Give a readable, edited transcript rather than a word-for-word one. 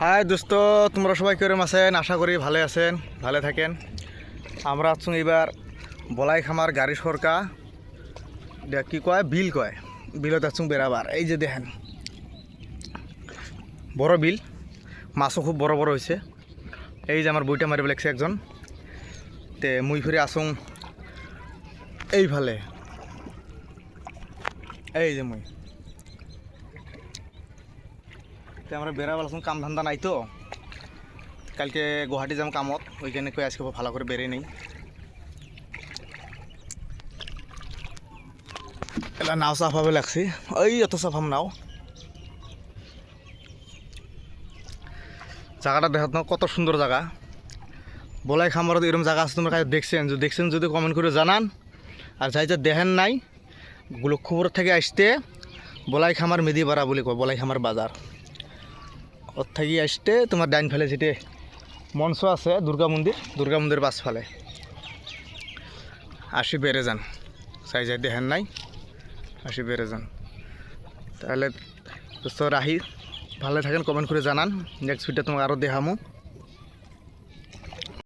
High দোস্ত, তোমরা সবাই কেরম আছেন? আশা করি ভালো আছেন, ভালো থাকেন। আমরা আছো এবার বলাই খামার গাড়ি সরকা কি কয় বিল কয় বিলত আছো বেড়াবার। এই যে দেখেন বড় বিল, মাছও খুব বড় বড় হয়েছে। এই যে আমার বইটা মারিব লাগছে একজন, তে মুই ফিরে আসুন এইফালে। এই যে মুই আমরা বেড়াবার আসুন, কাম ধান্দা নাই তো। কালকে গুয়াহাটি যাম কামত, ওইখানে কই আজকে ভালো করে বেড়ে নেই। এলা নাও চাফাবে লাগছে, ওই অত চাফাম নাও। জায়গাটা দেখাত না কত সুন্দর জায়গা। বলাই খামারত এরকম জায়গা আছে, তোমরা কাছে দেখছেন যদি কমেন্ট করে জানান। আর যাই যে দেখেন নাই, লক্ষ্মীপুর থেকে আসতে বলাই খামার মেদিপাড়া বলে কয়, বলাই খামার বাজার। ওর থেকে আসতে তোমার ডাইন ফেলে যেতে মঞ্চ আছে দুর্গা মন্দির পাশফালে আসি বেড়ে যান। চাই যাই দেখেন নাই, আসি বেড়ে যান। তাহলে দোস্ত রাহি ভালো থাকেন, কমেন্ট করে জানান। নেক্সট ভিডিও তোমাকে আরও দেখামো।